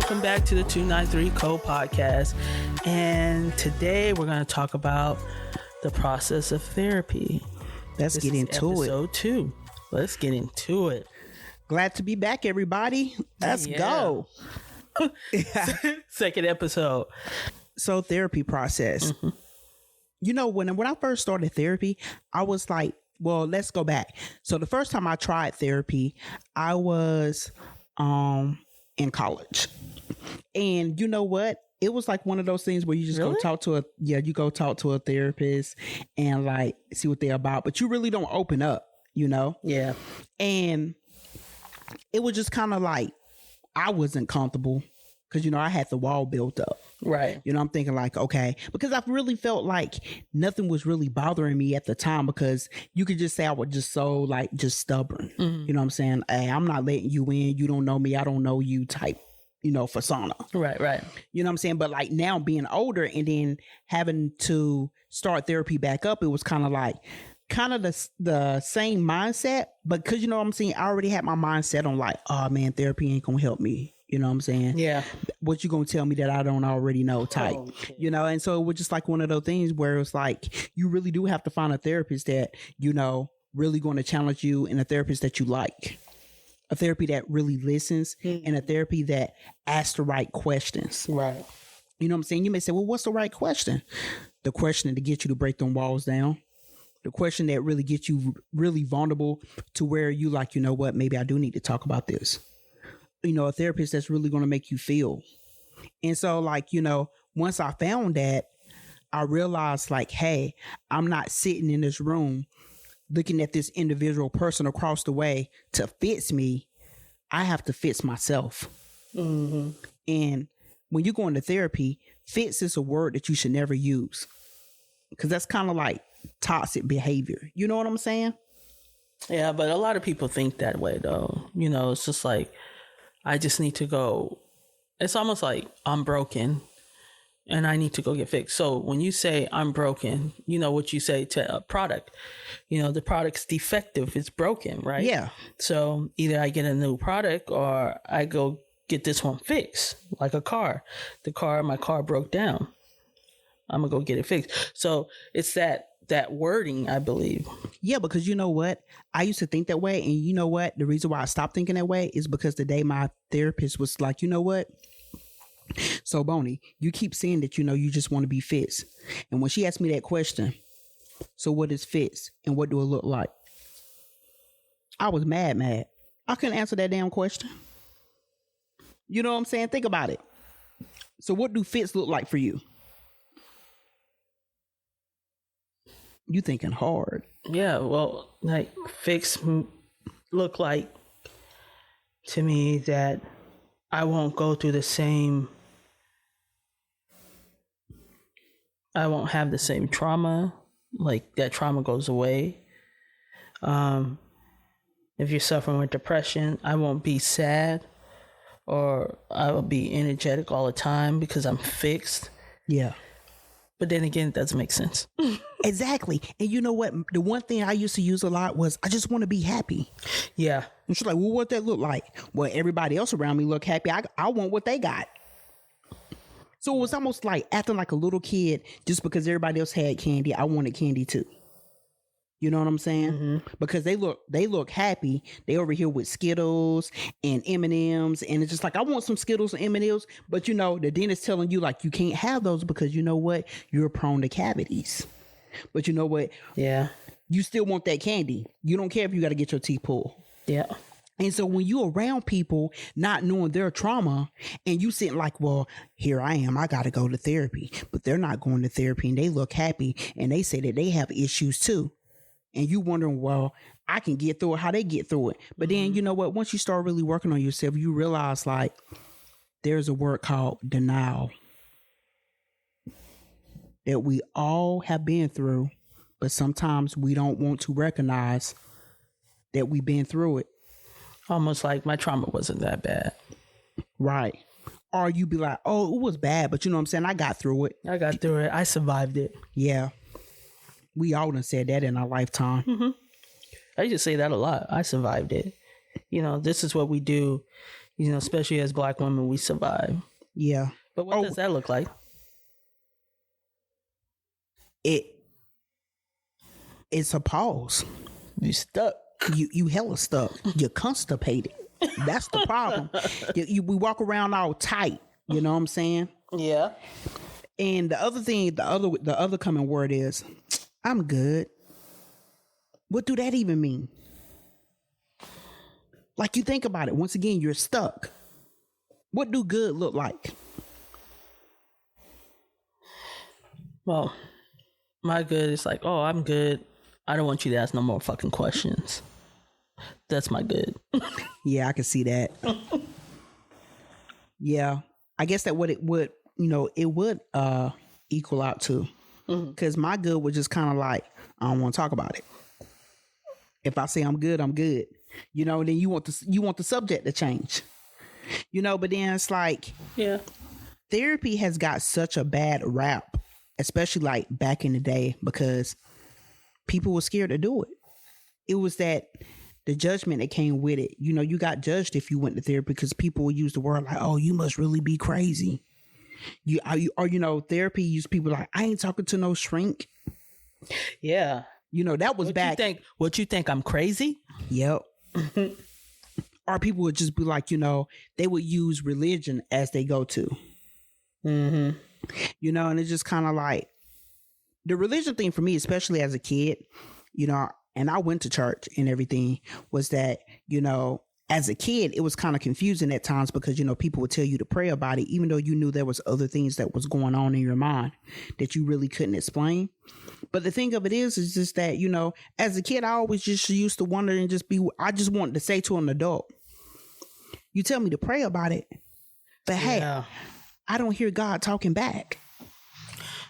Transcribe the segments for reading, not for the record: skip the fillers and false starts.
welcome back to the 293 Code Podcast. And today we're going to talk about the process of therapy. Let's get into it. Episode 2. Let's get into it. Glad to be back, everybody. Let's go. Second episode. So, therapy process. Mm-hmm. You know, when I first started therapy, I was like, well, let's go back. So the first time I tried therapy, I was in college. And you know what? It was like one of those things where you just go talk to a therapist and like see what they're about, but you really don't open up, you know? Yeah. And it was just kind of like, I wasn't comfortable because, you know, I had the wall built up. Right. You know, I'm thinking like, okay, because I really felt like nothing was really bothering me at the time, because you could just say I was just so like just stubborn. Mm-hmm. You know what I'm saying? Hey, I'm not letting you in. You don't know me. I don't know you type, you know, persona. Right. You know what I'm saying? But like now being older and then having to start therapy back up, it was kind of the same mindset. But because, you know what I'm saying, I already had my mindset on like, oh man, therapy ain't gonna help me. You know what I'm saying? Yeah. What you gonna tell me that I don't already know type, you know? And so it was just like one of those things where it's like, you really do have to find a therapist that, you know, really going to challenge you, and a therapist that you like, a therapy that really listens, and a therapy that asks the right questions. Right. You know what I'm saying? You may say, well, what's the right question? The question to get you to break them walls down. The question that really gets you really vulnerable to where you like, you know what, maybe I do need to talk about this. You know, a therapist that's really going to make you feel. And so like, you know, once I found that, I realized like, hey, I'm not sitting in this room looking at this individual person across the way to fix me. I have to fix myself. Mm-hmm. And when you go into therapy, fix is a word that you should never use, because that's kind of like toxic behavior. You know what I'm saying? Yeah, but a lot of people think that way though. You know, it's just like, I just need to go. It's almost like I'm broken and I need to go get fixed. So when you say I'm broken, you know what you say to a product, you know, the product's defective, it's broken, right? Yeah. So either I get a new product or I go get this one fixed, like a car. My car broke down. I'm going to go get it fixed. So it's that wording, I believe. Yeah, because you know what? I used to think that way. And you know what? The reason why I stopped thinking that way is because the day my therapist was like, you know what? So, Bonnie, you keep saying that, you know, you just want to be fixed. And when she asked me that question, so what is fixed and what do it look like? I was mad. I couldn't answer that damn question. You know what I'm saying? Think about it. So what do fits look like for you? You thinking hard. Yeah, well, like fix look like to me that I won't go through I won't have the same trauma. Like that trauma goes away. If you're suffering with depression, I won't be sad, or I will be energetic all the time because I'm fixed. Yeah. But then again, it doesn't make sense. Exactly. And you know what? The one thing I used to use a lot was, I just want to be happy. Yeah. And she's like, well, what that look like? Well, everybody else around me look happy. I want what they got. So it was almost like acting like a little kid. Just because everybody else had candy, I wanted candy too. You know what I'm saying? Mm-hmm. Because they look happy. They over here with Skittles and M&Ms, and it's just like, I want some Skittles and M&Ms, but you know, the dentist telling you like you can't have those because you know what? You're prone to cavities. But you know what? Yeah. You still want that candy. You don't care if you got to get your teeth pulled. Yeah. And so when you're around people not knowing their trauma, and you sitting like, well, here I am, I got to go to therapy, but they're not going to therapy and they look happy and they say that they have issues too. And you wondering, well, I can get through it, how they get through it. But then, you know what? Once you start really working on yourself, you realize like there's a word called denial that we all have been through, but sometimes we don't want to recognize that we've been through it. Almost like my trauma wasn't that bad. Right. Or you be like, oh, it was bad, but you know what I'm saying? I got through it. I survived it. Yeah. We all done said that in our lifetime. Mm-hmm. I used to say that a lot. I survived it. You know, this is what we do. You know, especially as Black women, we survive. Yeah. But what does that look like? It's a pause. You stuck. You hella stuck. You're constipated. That's the problem. We walk around all tight. You know what I'm saying? Yeah. And the other thing, the other common word is, I'm good. What do that even mean? Like, you think about it. Once again, you're stuck. What do good look like? Well, my good is like, oh, I'm good. I don't want you to ask no more fucking questions. That's my good. Yeah, I can see that. Yeah. I guess that what it would, it would equal out to. Because my good was just kind of like, I don't want to talk about it. If I say I'm good, I'm good. Then you want the subject to change. But then it's like, yeah, therapy has got such a bad rap, especially like back in the day, because people were scared to do it. It was that the judgment that came with it. You got judged if you went to therapy because people would use the word like, "Oh, you must really be crazy." Therapy used people like, "I ain't talking to no shrink." Yeah, that was back. What you think? I'm crazy? Yep. Or people would just be like, they would use religion as they go to. And it's just kind of like the religion thing for me, especially as a kid, and I went to church and everything, was that, as a kid, it was kind of confusing at times because, people would tell you to pray about it, even though you knew there was other things that was going on in your mind that you really couldn't explain. But the thing of it is just that, as a kid, I always just used to wonder and I just wanted to say to an adult, you tell me to pray about it, but hey, I don't hear God talking back.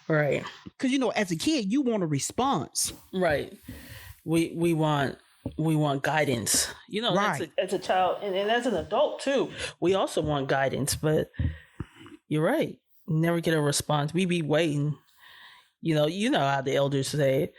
Right. Because, as a kid, you want a response. Right. We want guidance, right. As a child and as an adult too. We also want guidance, but you're right. Never get a response. We be waiting. You know how the elders say,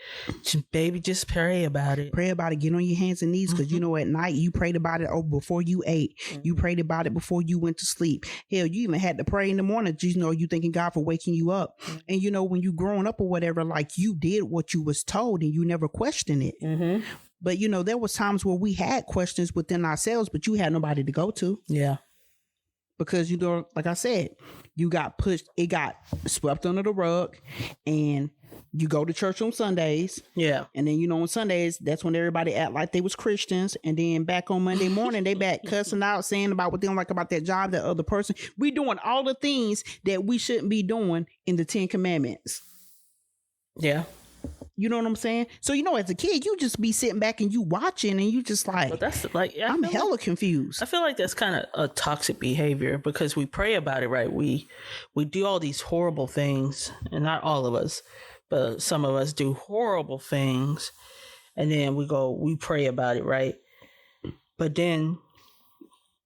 baby, just pray about it. Pray about it. Get on your hands and knees because, at night you prayed about it before you ate. You prayed about it before you went to sleep. Hell, you even had to pray in the morning. You thanking God for waking you up. And, when you growing up or whatever, like you did what you was told and you never questioned it. But, there was times where we had questions within ourselves, but you had nobody to go to. Yeah. Because, like I said, you got pushed, it got swept under the rug, and you go to church on Sundays. Yeah. And then, on Sundays, that's when everybody act like they was Christians. And then back on Monday morning, they back cussing out, saying about what they don't like about that job, that other person. We doing all the things that we shouldn't be doing in the 10 Commandments. Yeah. You know what I'm saying? So, as a kid, you just be sitting back and you watching and you just like, but that's like, I'm hella confused. I feel like that's kind of a toxic behavior because we pray about it, right? We do all these horrible things, and not all of us, but some of us do horrible things. And then we pray about it, right? But then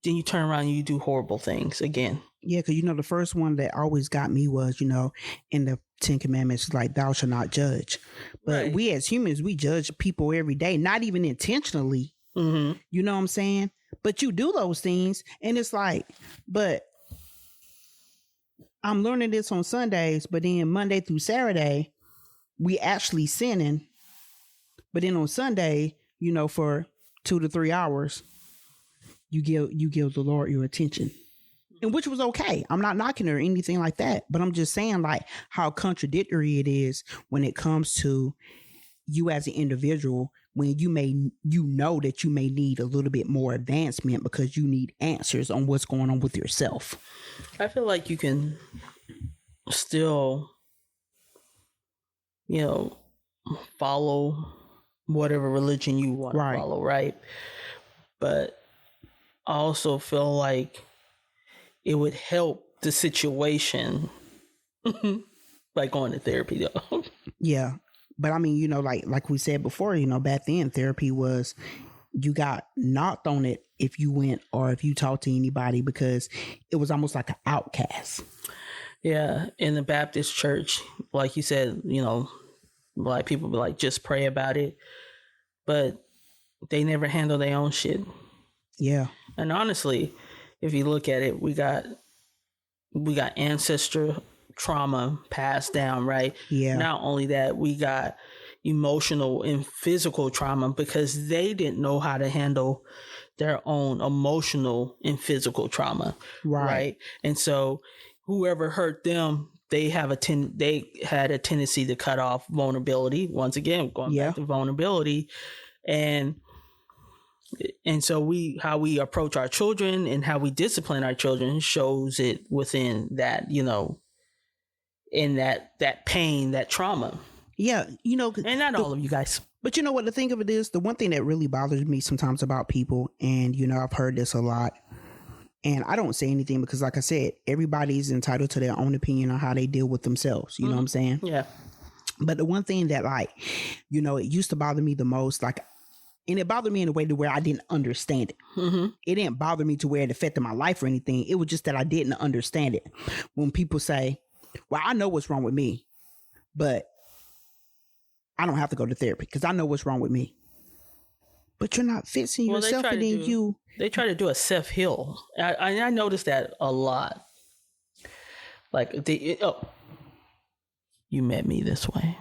you turn around and you do horrible things again. Yeah, because, the first one that always got me was, in the 10 Commandments, like, thou shalt not judge. But right. We as humans, we judge people every day, not even intentionally. You know what I'm saying? But you do those things, and it's like, but I'm learning this on Sundays, but then Monday through Saturday, we actually sinning. But then on Sunday, for 2 to 3 hours, you give the Lord your attention. And which was okay. I'm not knocking her or anything like that. But I'm just saying, like, how contradictory it is when it comes to you as an individual, when you know that you may need a little bit more advancement because you need answers on what's going on with yourself. I feel like you can still, follow whatever religion you want to follow, right? But I also feel like it would help the situation by going to therapy, though. Yeah. But I mean, like we said before, back then therapy was, you got knocked on it if you went or if you talked to anybody because it was almost like an outcast. Yeah. In the Baptist church, like you said, Black people be like, just pray about it. But they never handle their own shit. Yeah. And honestly, if you look at it, we got ancestor trauma passed down, right? Yeah. Not only that, we got emotional and physical trauma because they didn't know how to handle their own emotional and physical trauma, right? And so whoever hurt them, they had a tendency to cut off vulnerability. Once again, going back to vulnerability, and so how we approach our children and how we discipline our children shows it within that, in that pain, that trauma. Yeah, and not all of you guys. But you know what the thing of it is, the one thing that really bothers me sometimes about people, and I've heard this a lot, and I don't say anything because, like I said, everybody's entitled to their own opinion on how they deal with themselves. You know what I'm saying? Yeah. But the one thing that, like, it used to bother me the most, like, and it bothered me in a way to where I didn't understand it. It didn't bother me to where it affected my life or anything. It was just that I didn't understand it. When people say, well, I know what's wrong with me, but I don't have to go to therapy because I know what's wrong with me. But you're not fixing yourself, and then they try to do a self-heal. I noticed that a lot. Like, you met me this way.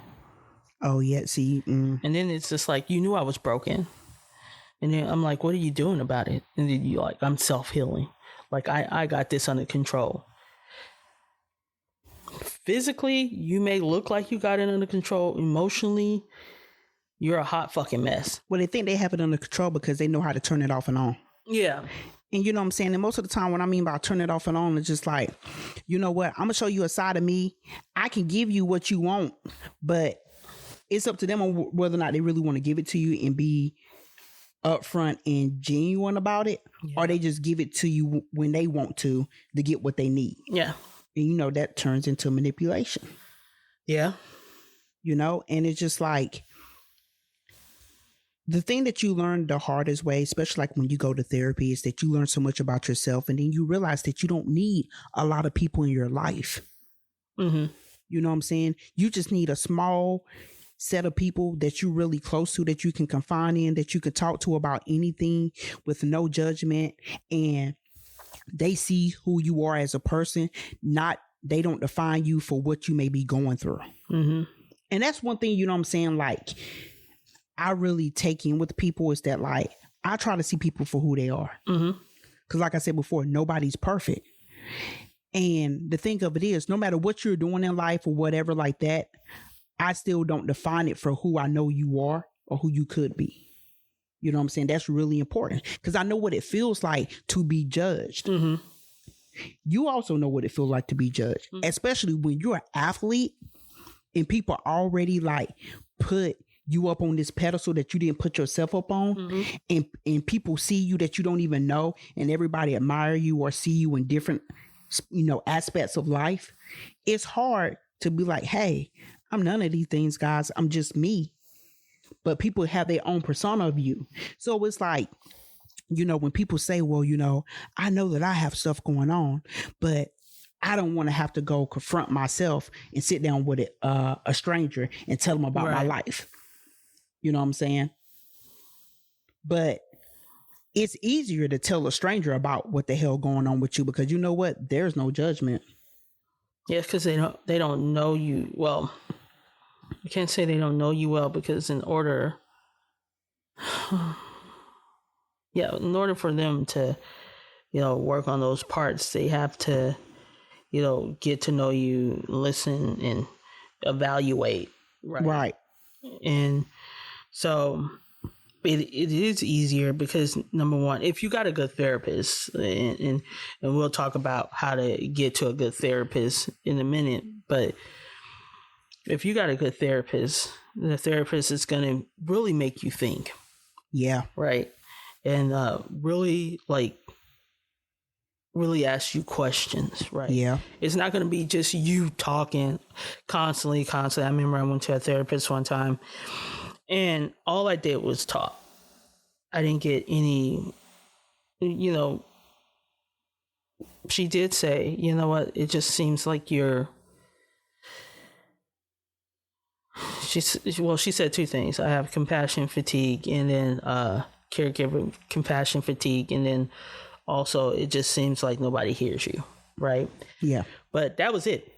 Oh, yeah, see. And then it's just like, you knew I was broken. And then I'm like, what are you doing about it? And then you're like, I'm self-healing. Like, I got this under control. Physically, you may look like you got it under control. Emotionally, you're a hot fucking mess. Well, they think they have it under control because they know how to turn it off and on. Yeah. And you know what I'm saying? And most of the time, what I mean by turn it off and on is just like, you know what? I'm going to show you a side of me. I can give you what you want, but it's up to them on whether or not they really want to give it to you and be upfront and genuine about it, or they just give it to you when they want to get what they need. Yeah. And that turns into manipulation. Yeah. And it's just like the thing that you learn the hardest way, especially like when you go to therapy, is that you learn so much about yourself, and then you realize that you don't need a lot of people in your life. You know what I'm saying? You just need a small set of people that you're really close to, that you can confide in, that you can talk to about anything with no judgment, and they see who you are as a person. They don't define you for what you may be going through. And that's one thing, what I'm saying, like, I really take in with people is that, like, I try to see people for who they are. Because like I said before, nobody's perfect. And the thing of it is, no matter what you're doing in life or whatever like that, I still don't define it for who I know you are or who you could be. You know what I'm saying? That's really important because I know what it feels like to be judged. You also know what it feels like to be judged, especially when you're an athlete and people already like put you up on this pedestal that you didn't put yourself up on, and people see you that you don't even know, and everybody admire you or see you in different, aspects of life. It's hard to be like, hey, I'm none of these things, guys. I'm just me. But people have their own persona of you. So it's like, when people say, well, I know that I have stuff going on, but I don't want to have to go confront myself and sit down with a stranger and tell them about my life. You know what I'm saying? But it's easier to tell a stranger about what the hell going on with you because you know what? There's no judgment. Yeah, because they don't know you well. You can't say they don't know you well because in order for them to, work on those parts, they have to, get to know you, listen, and evaluate. Right. And so it is easier because, number one, if you got a good therapist, and we'll talk about how to get to a good therapist in a minute, but if you got a good therapist, the therapist is going to really make you think. Yeah. Right. And really ask you questions. Right. Yeah. It's not going to be just you talking constantly. I remember I went to a therapist one time and all I did was talk. I didn't get any, she did say, you know what, it just seems like you're, she said two things. I have compassion fatigue and then caregiver compassion fatigue, and then Also, it just seems like nobody hears you, right? Yeah. But that was it.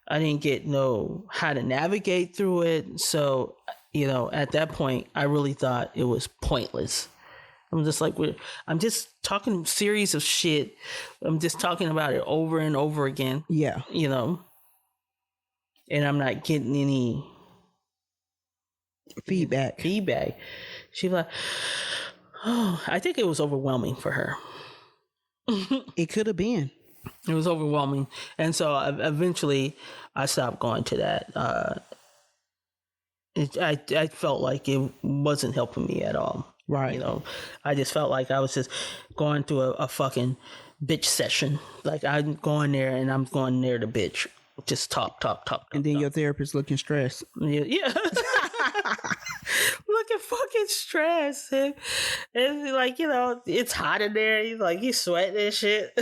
I didn't get how to navigate through it. So, at that point, I really thought it was pointless. I'm just like, I'm just talking series of shit. I'm just talking about it over and over again. Yeah. And I'm not getting any feedback. She was like, oh, I think it was overwhelming for her. It could have been. It was overwhelming. And so eventually I stopped going to that. I felt like it wasn't helping me at all. Right. I just felt like I was just going through a fucking bitch session. Like I'm going there and I'm going there to bitch. Just talk. And then your therapist looking stressed. Yeah. Looking fucking stressed. And like, it's hot in there. You sweating and shit.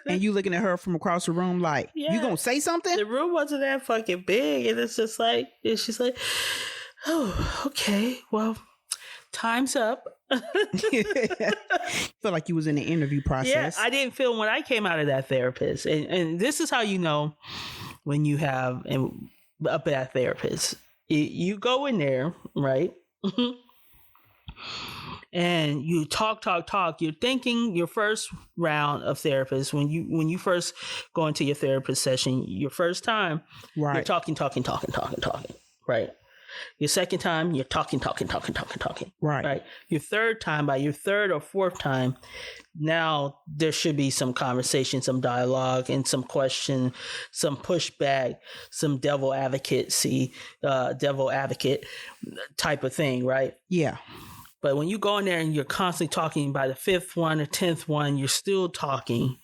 And you looking at her from across the room like, you gonna say something? The room wasn't that fucking big. And it's just like, she's like, oh, okay, well, time's up. Feel like you was in the interview process. Yeah, I didn't feel when I came out of that therapist. And this is how you know when you have a bad therapist. You go in there, right? And you talk. You're thinking your first round of therapists, when you first go into your therapist session, your first time, right, you're talking, right? Your second time, you're talking. Right. Your third time, by your third or fourth time, now there should be some conversation, some dialogue, and some question, some pushback, some devil advocate type of thing, right? Yeah. But when you go in there and you're constantly talking, by the fifth one or 10th one, you're still talking,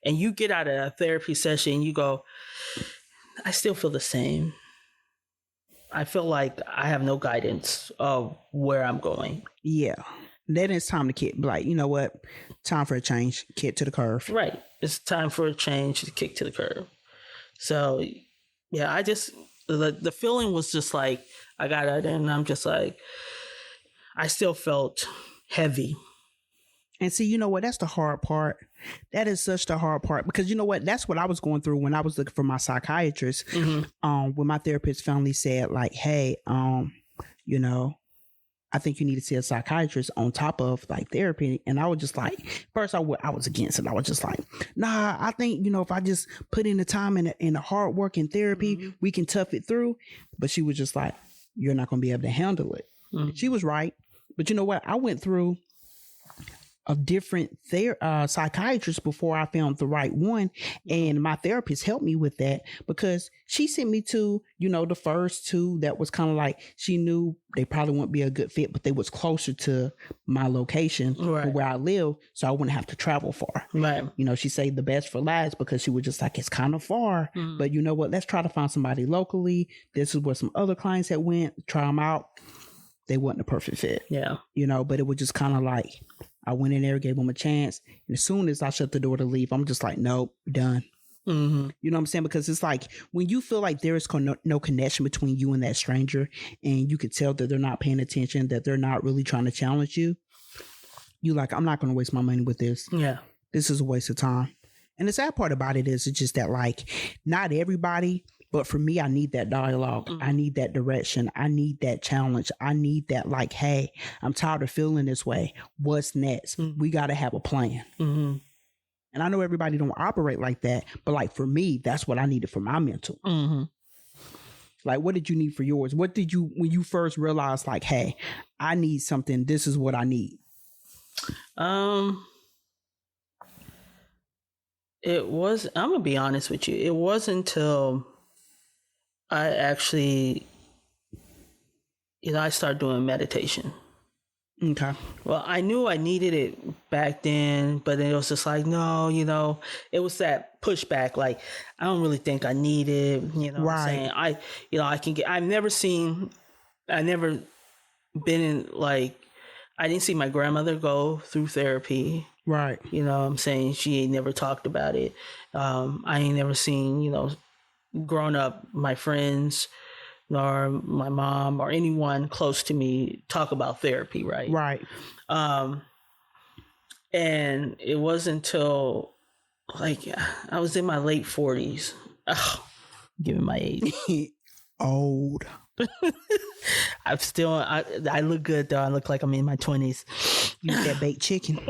and you get out of a therapy session and you go, I still feel the same. I feel like I have no guidance of where I'm going. Yeah. Then it's time to kick. Like, you know what? Time for a change. Kick to the curve. Right. It's time for a change to kick to the curve. So, yeah, I just, the feeling was just like, I got out and I'm just like, I still felt heavy. And see, you know what? That's the hard part. That is such the hard part, because you know what? That's what I was going through when I was looking for my psychiatrist. Mm-hmm. When my therapist finally said, like, hey, I think you need to see a psychiatrist on top of like therapy. And I was just like, first I was against it. I was just like, nah, I think, if I just put in the time and the hard work in therapy, mm-hmm. we can tough it through. But she was just like, you're not going to be able to handle it. Mm-hmm. She was right. But you know what? I went through a different psychiatrist before I found the right one. And my therapist helped me with that, because she sent me to, the first two that was kind of like, she knew they probably wouldn't be a good fit, but they was closer to my location, right, where I live, so I wouldn't have to travel far. Right. She saved the best for last, because she was just like, it's kind of far, but you know what? Let's try to find somebody locally. This is where some other clients that went, try them out. They wasn't a perfect fit. Yeah. But it was just kind of like, I went in there, gave them a chance. And as soon as I shut the door to leave, I'm just like, nope, done. Mm-hmm. You know what I'm saying? Because it's like, when you feel like there is no connection between you and that stranger, and you can tell that they're not paying attention, that they're not really trying to challenge you, you like, I'm not going to waste my money with this. Yeah. This is a waste of time. And the sad part about it is, it's just that, like, not everybody, but for me, I need that dialogue. Mm-hmm. I need that direction. I need that challenge. I need that, like, hey, I'm tired of feeling this way. What's next? Mm-hmm. We got to have a plan. Mm-hmm. And I know everybody don't operate like that, but like for me, that's what I needed for my mental. Mm-hmm. Like, what did you need for yours? What did you, when you first realized, like, hey, I need something. This is what I need. It was, I'm going to be honest with you. It wasn't until I actually, I started doing meditation. Okay. Well, I knew I needed it back then, but it was just like, no, it was that pushback. Like, I don't really think I need it. Right. What I'm saying? I can get, I've never been in, like, I didn't see my grandmother go through therapy. Right. What I'm saying? She ain't never talked about it. I ain't never seen, growing up, my friends or my mom or anyone close to me talk about therapy, right? Right. And it wasn't until like I was in my late 40s. Ugh, giving my age. Old. I look good though. I look like I'm in my 20s. You eat that baked chicken.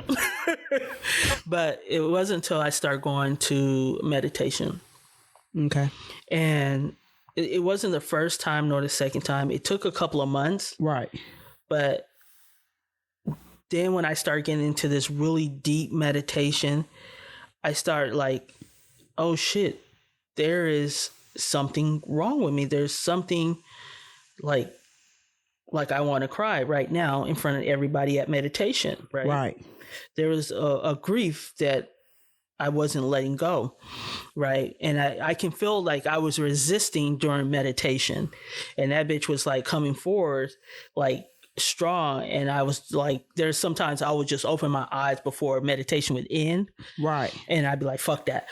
But it wasn't until I started going to meditation. Okay. And it wasn't the first time nor the second time. It took a couple of months. Right. But then when I started getting into this really deep meditation, I started like, oh shit, there is something wrong with me. There's something like I want to cry right now in front of everybody at meditation. Right. Right. There was a grief that I wasn't letting go. Right. And I can feel like I was resisting during meditation, and that bitch was like coming forward, like strong. And I was like, there's sometimes I would just open my eyes before meditation would end. Right. And I'd be like, fuck that.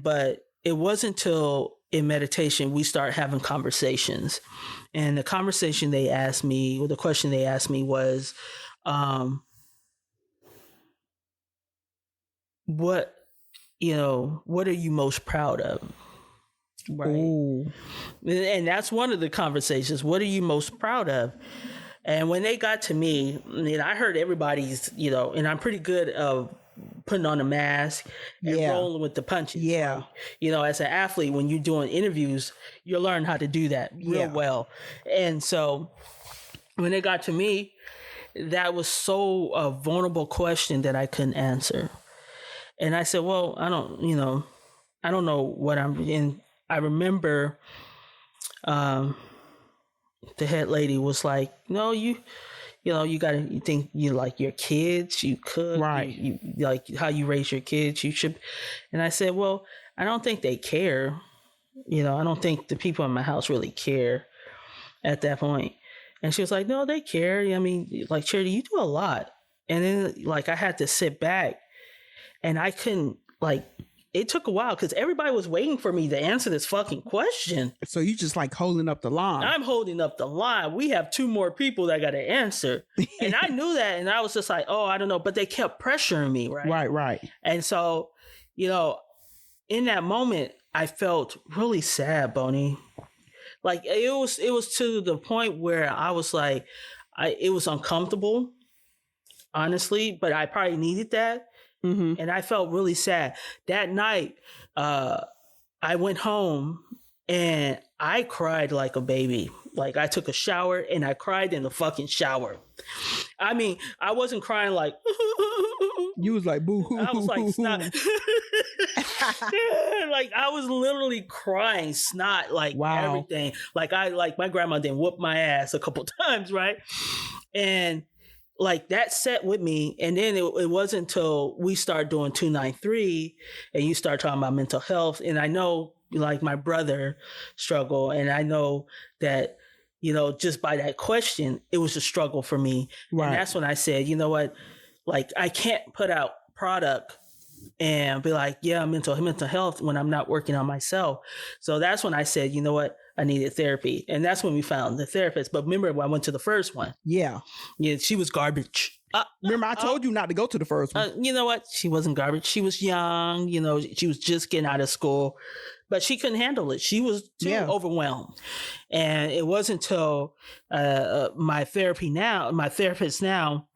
But it wasn't until in meditation we start having conversations. And the conversation they asked me, or the question they asked me was, what are you most proud of? Right. Ooh. And that's one of the conversations. What are you most proud of? And when they got to me, I heard everybody's, and I'm pretty good of putting on a mask and rolling with the punches. Yeah. Like, as an athlete, when you're doing interviews, you learn how to do that real well. And so when they got to me, that was so a vulnerable question that I couldn't answer. And I said, well, I don't know what I'm in. I remember the head lady was like, no, you think you like your kids, you could, right. You like how you raise your kids, you should. And I said, well, I don't think they care. I don't think the people in my house really care at that point. And she was like, no, they care. I mean, like, Charity, you do a lot. And then like I had to sit back, and I couldn't, like, it took a while because everybody was waiting for me to answer this fucking question. So you just like holding up the line. I'm holding up the line. We have 2 more people that got to answer. And I knew that. And I was just like, oh, I don't know. But they kept pressuring me. Right. Right. And so, in that moment, I felt really sad, Bonnie. Like it was to the point where I was like, it was uncomfortable, honestly, but I probably needed that. Mm-hmm. And I felt really sad. That night, I went home and I cried like a baby. Like I took a shower and I cried in the fucking shower. I mean, I wasn't crying like... You was like, boo-hoo. I was like, snot. Like I was literally crying snot, like everything. Like my grandma didn't whoop my ass a couple times, right? And like that set with me. And then it wasn't until we started doing 293 and you start talking about mental health. And I know like my brother struggle. And I know that, just by that question, it was a struggle for me. Right. And that's when I said, you know what? Like I can't put out product and be like, yeah, mental health when I'm not working on myself. So that's when I said, you know what? I needed therapy. And that's when we found the therapist. But remember when I went to the first one? Yeah, she was garbage. Remember, I told you not to go to the first one. You know what? She wasn't garbage. She was young. She was just getting out of school. But she couldn't handle it. She was too overwhelmed. And it wasn't until my therapist now,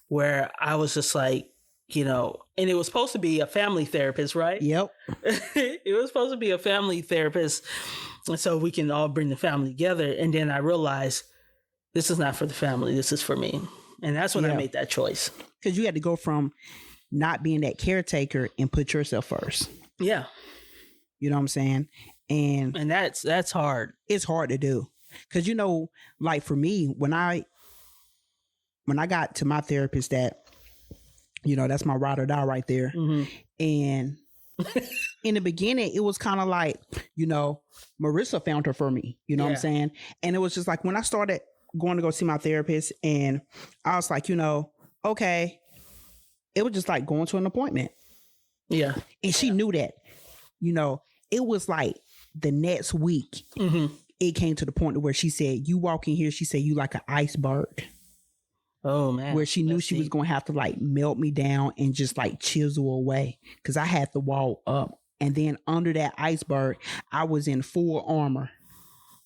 where I was just like, and it was supposed to be a family therapist, right? Yep. It was supposed to be a family therapist. And so we can all bring the family together. And then I realized this is not for the family. This is for me. And that's when I made that choice. Because you had to go from not being that caretaker and put yourself first. Yeah. You know what I'm saying? And that's hard. It's hard to do. Because, like for me, when I got to my therapist that, that's my ride or die right there. Mm-hmm. And in the beginning, it was kind of like, Marissa found her for me. You know what I'm saying? And it was just like when I started going to go see my therapist and I was like, okay, it was just like going to an appointment. Yeah. And she knew that, it was like the next week, it came to the point where she said, you walk in here, she said, you like an iceberg. Oh man. where she knew she was going to have to like melt me down and just like chisel away because I had the wall up. And then under that iceberg, I was in full armor.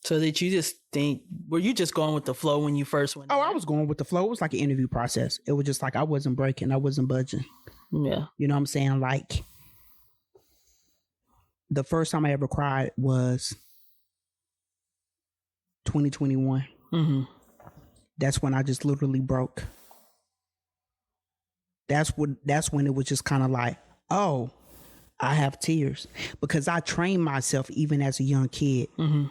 So did you just think, were you just going with the flow when you first went? Oh, I was going with the flow. It was like an interview process. It was just like I wasn't breaking. I wasn't budging. Yeah. You know what I'm saying? Like the first time I ever cried was 2021. Mm-hmm. That's when I just literally broke. That's when it was just kind of like, oh, I have tears. Because I trained myself even as a young kid. Mm-hmm.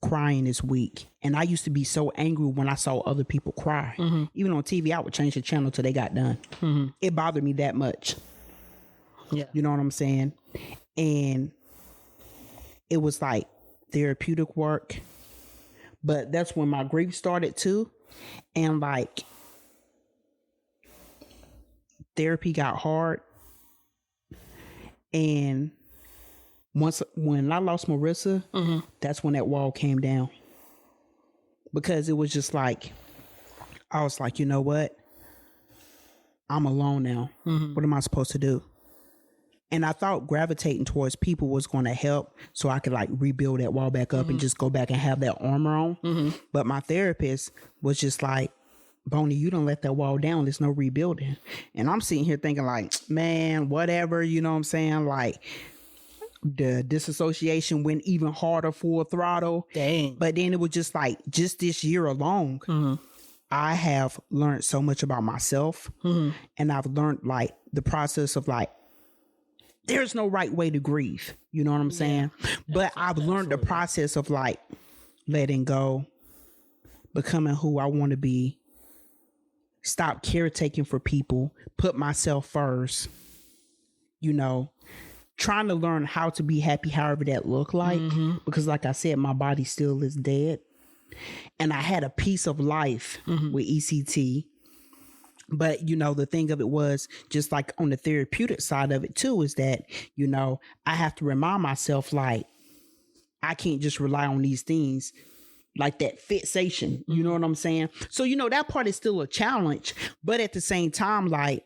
Crying is weak. And I used to be so angry when I saw other people cry. Mm-hmm. Even on TV, I would change the channel till they got done. Mm-hmm. It bothered me that much. Yeah. You know what I'm saying? And it was like therapeutic work. But that's when my grief started too. And like therapy got hard. And when I lost Marissa, mm-hmm. that's when that wall came down. Because it was just like, I was like, you know what? I'm alone now. Mm-hmm. What am I supposed to do? And I thought gravitating towards people was going to help so I could like rebuild that wall back up mm-hmm. and just go back and have that armor on. Mm-hmm. But my therapist was just like, Boney, you don't let that wall down. There's no rebuilding. And I'm sitting here thinking like, man, whatever, you know what I'm saying? Like the disassociation went even harder, full throttle. Dang. But then it was just like, just this year alone, mm-hmm. I have learned so much about myself. Mm-hmm. And I've learned like the process of like, there's no right way to grieve. You know what I'm saying? Yeah. But I've learned the process of like letting go, becoming who I want to be, stop caretaking for people, put myself first, you know, trying to learn how to be happy, however that look like. Mm-hmm. Because like I said, my body still is dead. And I had a piece of life mm-hmm. with ECT. But, you know, the thing of it was just like on the therapeutic side of it, too, is that, you know, I have to remind myself, like, I can't just rely on these things like that fixation. You know what I'm saying? So, you know, that part is still a challenge. But at the same time, like,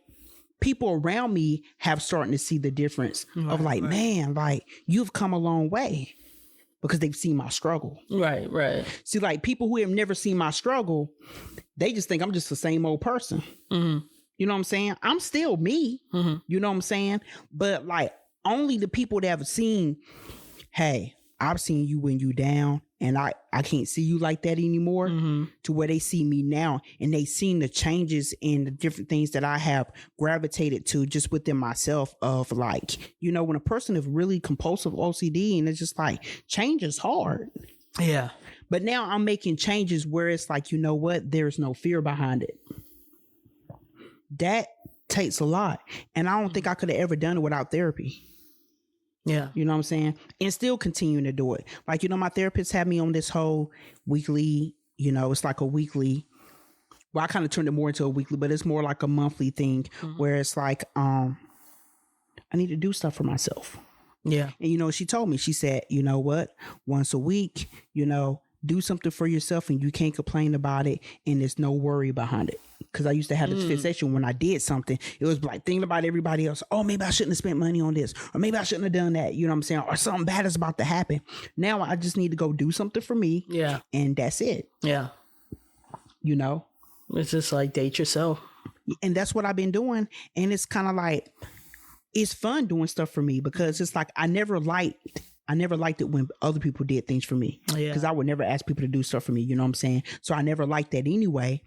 people around me have starting to see the difference of like, man, like, you've come a long way because they've seen my struggle. Right, right. See, like, people who have never seen my struggle, they just think I'm just the same old person. Mm-hmm. You know what I'm saying? I'm still me. Mm-hmm. You know what I'm saying? But like only the people that have seen, hey, I've seen you when you down and I can't see you like that anymore, mm-hmm. to where they see me now and they seen the changes and the different things that I have gravitated to just within myself of like, you know, when a person is really compulsive OCD and it's just like change is hard. Yeah. But now I'm making changes where it's like, you know what? There's no fear behind it. That takes a lot. And I don't think I could have ever done it without therapy. Yeah. You know what I'm saying? And still continuing to do it. Like, you know, my therapist had me on this whole weekly, you know, it's like a weekly. Well, I kind of turned it more into a weekly, but it's more like a monthly thing mm-hmm. where it's like, I need to do stuff for myself. Yeah. And, you know, she told me, she said, you know what? Once a week, you know, do something for yourself and you can't complain about it and there's no worry behind it. Because I used to have this fixation when I did something. It was like thinking about everybody else. Oh, maybe I shouldn't have spent money on this. Or maybe I shouldn't have done that. You know what I'm saying? Or something bad is about to happen. Now I just need to go do something for me. Yeah. And that's it. Yeah. You know? It's just like date yourself. And that's what I've been doing. And it's kind of like, it's fun doing stuff for me because it's like I never liked it when other people did things for me. Yeah. Because I would never ask people to do stuff for me. You know what I'm saying? So I never liked that anyway.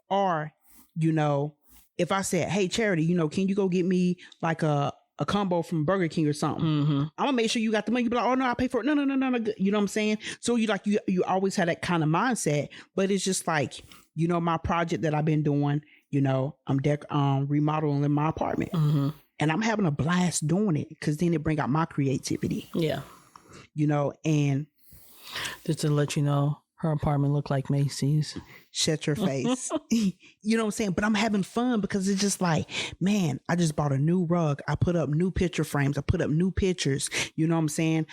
Or, you know, if I said, hey, Charity, you know, can you go get me like a combo from Burger King or something? Mm-hmm. I'm going to make sure you got the money. You be like, oh, no, I'll pay for it. No. You know what I'm saying? So you always had that kind of mindset. But it's just like, you know, my project that I've been doing, you know, I'm remodeling my apartment. Mm-hmm. And I'm having a blast doing it because then it bring out my creativity. Yeah. You know, and just to let you know, her apartment looked like Macy's. Shut your face. You know what I'm saying? But I'm having fun because it's just like, man, I just bought a new rug. I put up new picture frames. I put up new pictures. You know what I'm saying?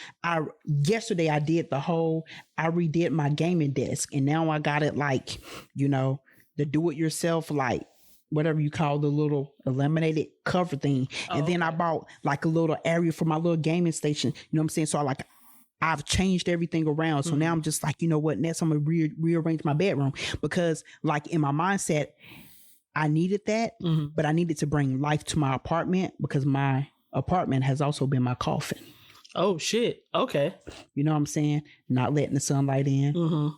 Yesterday I redid my gaming desk and now I got it like, you know, the do-it-yourself, like whatever you call the little laminated cover thing. And then I bought like a little area for my little gaming station. You know what I'm saying? So I've changed everything around. So now I'm just like, you know what? Next, I'm going to rearrange my bedroom because like in my mindset, I needed that, but I needed to bring life to my apartment because my apartment has also been my coffin. Oh, shit. Okay. You know what I'm saying? Not letting the sunlight in,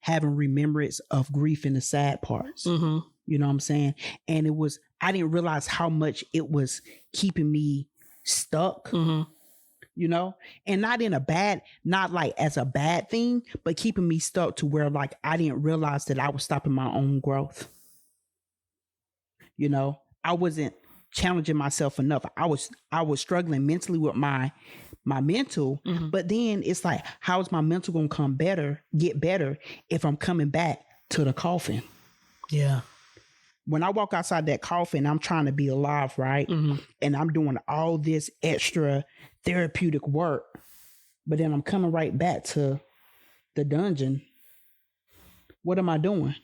having remembrance of grief in the sad parts. You know what I'm saying? And I didn't realize how much it was keeping me stuck, you know, and not like as a bad thing, but keeping me stuck to where like I didn't realize that I was stopping my own growth. You know, I wasn't challenging myself enough. I was struggling mentally with my mental, but then it's like, how is my mental going to get better if I'm coming back to the coffin? Yeah. When I walk outside that coffin, I'm trying to be alive, right? And I'm doing all this extra therapeutic work, but then I'm coming right back to the dungeon. What am I doing?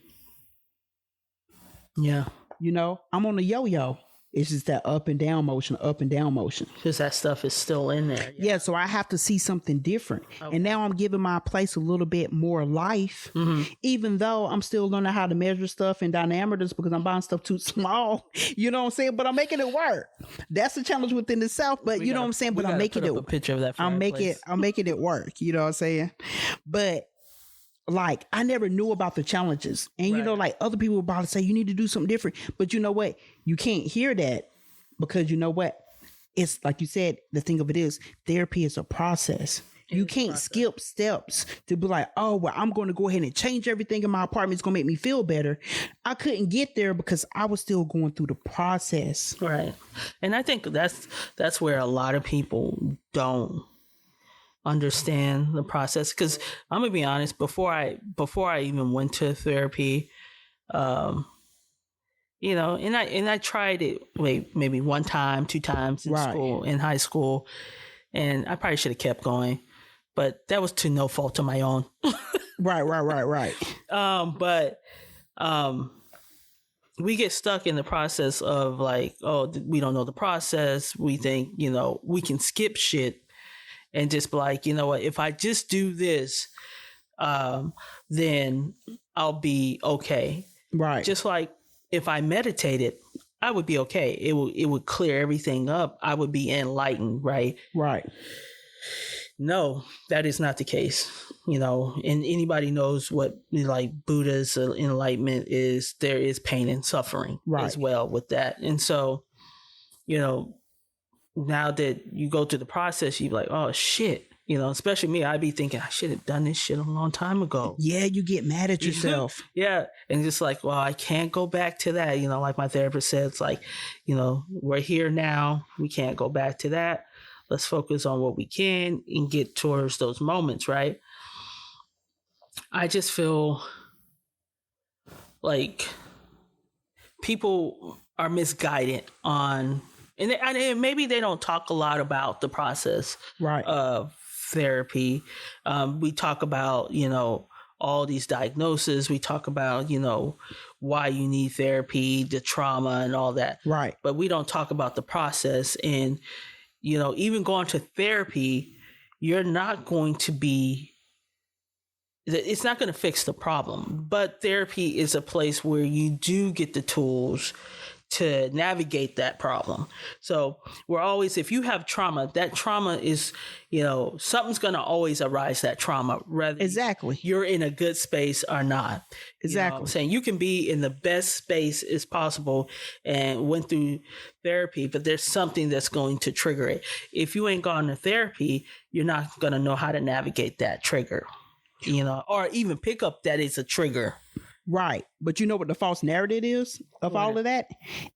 Yeah. You know, I'm on a yo-yo. It's just that up and down motion. Because that stuff is still in there. Yeah, so I have to see something different. Okay. And now I'm giving my place a little bit more life, even though I'm still learning how to measure stuff in dynameters because I'm buying stuff too small. You know what I'm saying? But I'm making it work. That's the challenge within itself. But you know what I'm saying? But I'm making it. A picture of that. I'm making it work. You know what I'm saying? But like, I never knew about the challenges. And, you know, like other people were about to say, you need to do something different. But you know what? You can't hear that because you know what? It's like you said, the thing of it is therapy is a process. You can't skip steps to be like, oh, well, I'm going to go ahead and change everything in my apartment. It's going to make me feel better. I couldn't get there because I was still going through the process. Right. And I think that's where a lot of people don't understand the process, because I'm gonna be honest, before I even went to therapy, you know, and I tried it maybe one time, two times in high school, and I probably should have kept going, but that was to no fault of my own. Right. But we get stuck in the process of like, oh, we don't know the process. We think, you know, we can skip shit and just be like, you know what, if I just do this, then I'll be okay. Right. Just like if I meditated, I would be okay. It would clear everything up. I would be enlightened, right? Right. No, that is not the case. You know, and anybody knows what like Buddha's enlightenment is. There is pain and suffering as well with that. And so, you know, now that you go through the process, you're like, oh shit, you know, especially me, I'd be thinking I should have done this shit a long time ago. Yeah, you get mad at yourself. Yeah. And just like, well, I can't go back to that. You know, like my therapist said, it's like, you know, we're here now. We can't go back to that. Let's focus on what we can and get towards those moments, right? I just feel like people are misguided on, and maybe they don't talk a lot about the process of therapy. We talk about, you know, all these diagnoses. We talk about, you know, why you need therapy, the trauma and all that. Right. But we don't talk about the process. And, you know, even going to therapy, you're not going to be, it's not going to fix the problem. But therapy is a place where you do get the tools to navigate that problem. So we're always, if you have trauma, that trauma is, you know, something's going to always arise, that trauma, whether you're in a good space or not. Exactly. You know what I'm saying? You can be in the best space as possible and went through therapy, but there's something that's going to trigger it. If you ain't gone to therapy, you're not going to know how to navigate that trigger, you know, or even pick up that it's a trigger. Right. But you know what the false narrative is of all of that?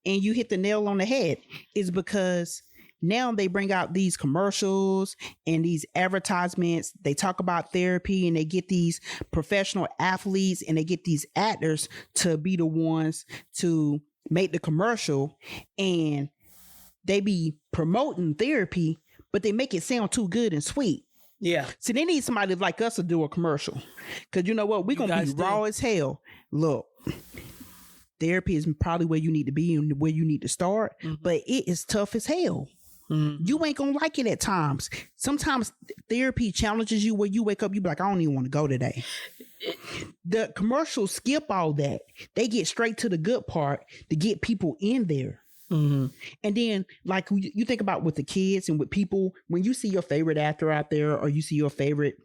And you hit the nail on the head, is because now they bring out these commercials and these advertisements. They talk about therapy and they get these professional athletes and they get these actors to be the ones to make the commercial, and they be promoting therapy, but they make it sound too good and sweet. Yeah. So they need somebody like us to do a commercial. Because you know what? We're going to be raw as hell. Look, Therapy is probably where you need to be and where you need to start, but it is tough as hell. You ain't gonna like it at times. Sometimes therapy challenges you where you wake up, you be like, I don't even want to go today. The commercials skip all that. They get straight to the good part to get people in there. And then, like, you think about with the kids and with people, when you see your favorite actor out there or you see your favorite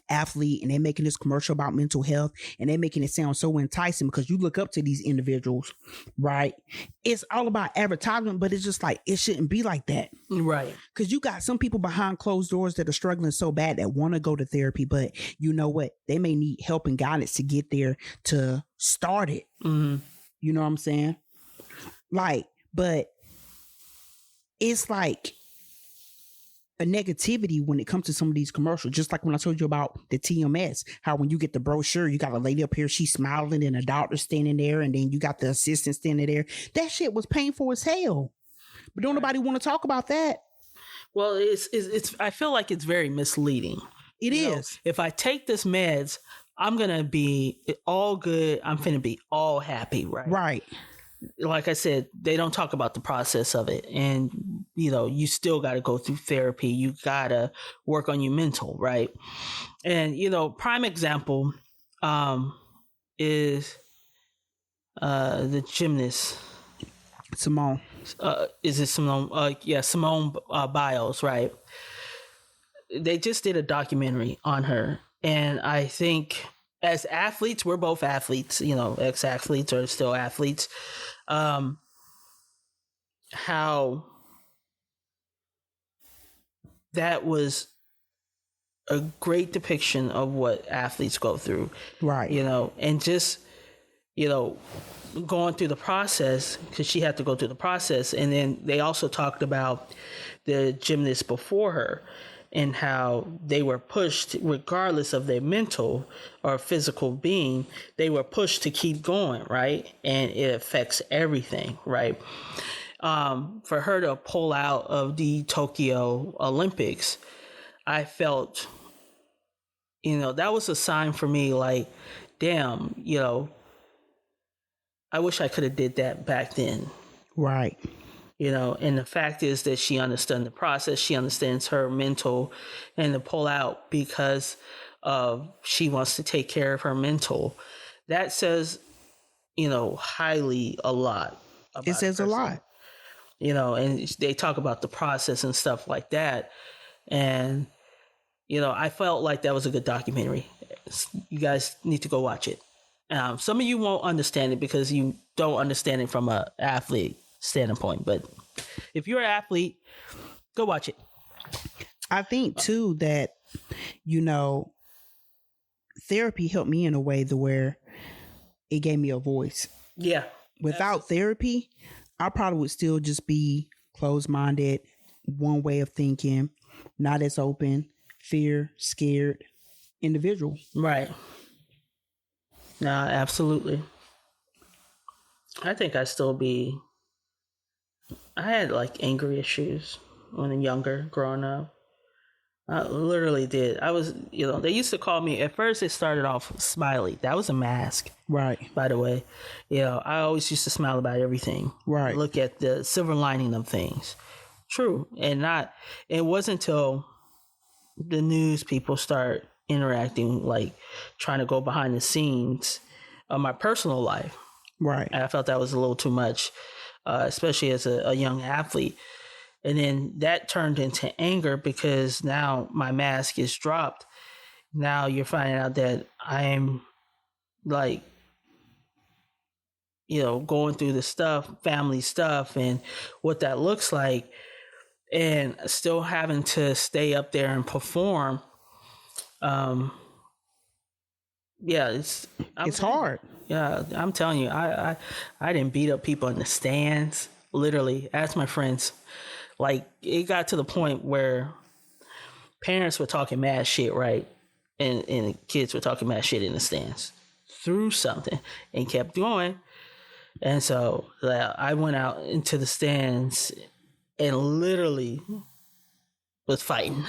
athlete and they're making this commercial about mental health and they're making it sound so enticing because you look up to these individuals, right? It's all about advertisement, but it's just like, it shouldn't be like that. Right. Because you got some people behind closed doors that are struggling so bad that want to go to therapy, but you know what? They may need help and guidance to get there to start it. You know what I'm saying? Like, but it's like a negativity when it comes to some of these commercials. Just like when I told you about the TMS, how when you get the brochure, you got a lady up here, she's smiling and a doctor standing there, and then you got the assistant standing there. That shit was painful as hell. But don't nobody want to talk about that. Well, it's I feel like it's very misleading. It You is. know, if I take this meds, I'm going to be all good. I'm finna be all happy, right? Right. Like I said, they don't talk about the process of it. And, you know, you still got to go through therapy. You got to work on your mental, right? And, you know, prime example is the gymnast. Simone. Is it Simone? Yeah, Simone Biles, right? They just did a documentary on her. And I think as athletes, we're both athletes, you know, ex-athletes or still athletes. How that was a great depiction of what athletes go through. Right. You know, and just, you know, going through the process, because she had to go through the process. And then they also talked about the gymnasts before her and how they were pushed, regardless of their mental or physical being, they were pushed to keep going, right? And it affects everything, right? For her to pull out of the Tokyo Olympics, I felt, you know, that was a sign for me, like, damn, you know, I wish I could have did that back then. Right. You know, and the fact is that she understands the process. She understands her mental, and to pull out because she wants to take care of her mental. That says, you know, highly a lot. It says a lot. You know, and they talk about the process and stuff like that. And, you know, I felt like that was a good documentary. You guys need to go watch it. Some of you won't understand it because you don't understand it from an athlete standpoint. But if you're an athlete, go watch it. I think, too, that, you know, therapy helped me in a way to where it gave me a voice. Yeah. Without therapy, I probably would still just be closed-minded, one way of thinking, not as open, fear, scared individual. Right. No, absolutely. I think I had like anger issues when I'm younger, growing up. I literally did. I was, you know, they used to call me, at first it started off Smiley. That was a mask. Right. By the way. You know, I always used to smile about everything. Right. Look at the silver lining of things. True. And it wasn't until the news people start interacting, like trying to go behind the scenes of my personal life. Right. And I felt that was a little too much, especially as a young athlete. And then that turned into anger because now my mask is dropped. Now you're finding out that I'm like, you know, going through the stuff, family stuff, and what that looks like, and still having to stay up there and perform. Yeah, it's hard. Yeah, I'm telling you, I didn't beat up people in the stands. Literally, ask my friends. Like, it got to the point where parents were talking mad shit, right? And kids were talking mad shit in the stands. Threw something and kept going. And so I went out into the stands and literally was fighting.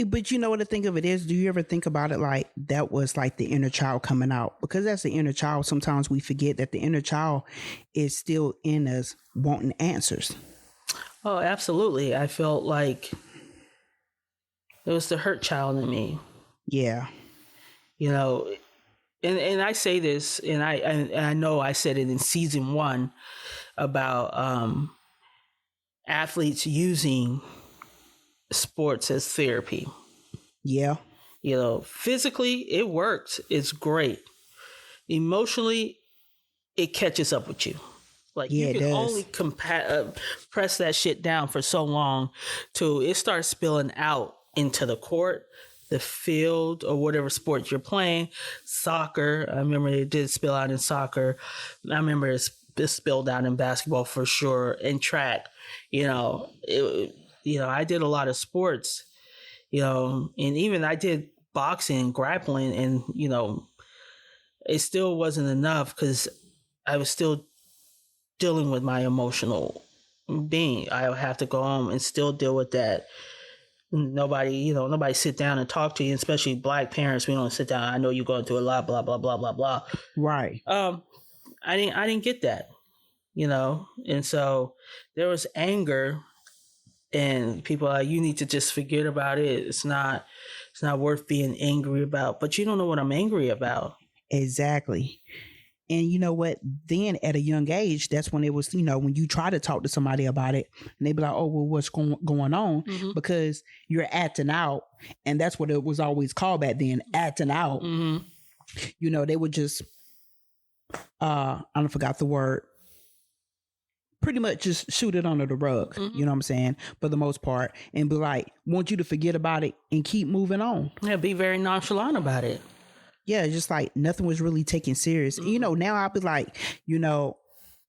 But you know what the thing of it is? Do you ever think about it like that was like the inner child coming out? Because that's the inner child. Sometimes we forget that the inner child is still in us wanting answers. Oh, absolutely. I felt like it was the hurt child in me, Yeah. you know. And I say this, and I know I said it in season 1 about athletes using sports as therapy. Yeah. You know, physically it works. It's great. Emotionally, it catches up with you. Like Yeah, you it can does. only press that shit down for so long till it starts spilling out into the court, the field, or whatever sport you're playing. Soccer, I remember it did spill out in soccer. I remember it spilled out in basketball for sure, and track. I did a lot of sports, and even I did boxing and grappling, and it still wasn't enough because I was still dealing with my emotional being. I would have to go home and still deal with that. Nobody sit down and talk to you, especially Black parents. We don't sit down. I know you're going through a lot, blah blah blah blah blah. Right. I didn't get that, and so there was anger, and people are like, you need to just forget about it. It's not worth being angry about. But you don't know what I'm angry about. Exactly. And you know what? Then at a young age, that's when it was, when you try to talk to somebody about it and they be like, oh, well, what's going on? Mm-hmm. Because you're acting out. And that's what it was always called back then, acting out. Mm-hmm. They would just, I don't forgot the word, pretty much just shoot it under the rug. Mm-hmm. You know what I'm saying? For the most part. And be like, want you to forget about it and keep moving on. Yeah, be very nonchalant about it. Yeah, just like nothing was really taken serious. Mm-hmm. Now I'll be like,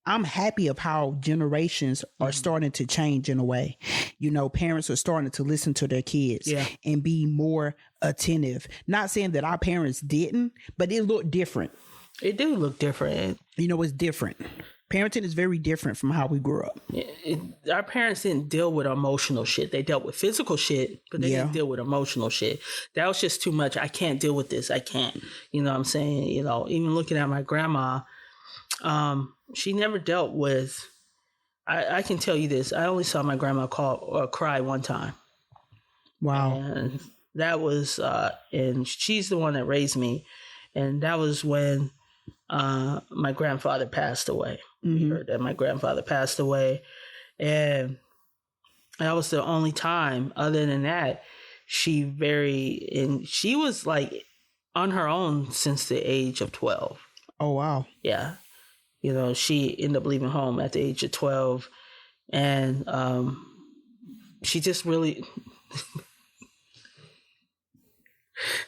I'm happy of how generations are starting to change in a way. Parents are starting to listen to their kids and be more attentive. Not saying that our parents didn't, but it looked different. It do look different. It's different. Parenting is very different from how we grew up. Our parents didn't deal with emotional shit. They dealt with physical shit, but they didn't deal with emotional shit. That was just too much. I can't deal with this. I can't. You know what I'm saying? Even looking at my grandma, she never dealt with... I can tell you this. I only saw my grandma cry one time. Wow. And that was... and she's the one that raised me. And that was when my grandfather passed away. We heard that my grandfather passed away, and that was the only time. Other than that, she was like on her own since the age of 12. Oh wow. Yeah, she ended up leaving home at the age of 12, and she just really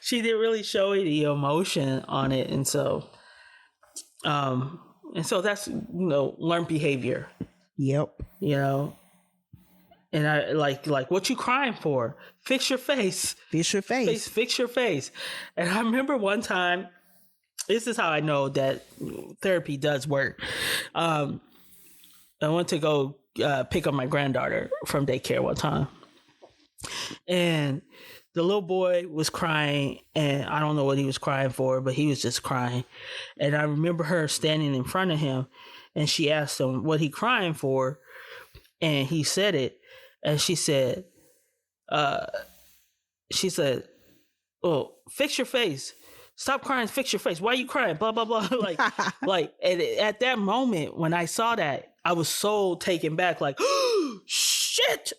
she didn't really show any emotion on it, and so that's learned behavior. Yep. And I like what you crying for? Fix your face. Fix your face. Fix your face. And I remember one time, this is how I know that therapy does work. I went to go pick up my granddaughter from daycare one time, and the little boy was crying, and I don't know what he was crying for, but he was just crying. And I remember her standing in front of him, and she asked him what he crying for, and he said it, and she said, "Oh, fix your face. Stop crying. Fix your face. Why are you crying? Blah blah blah." And at that moment when I saw that, I was so taken back. Like, oh, shit,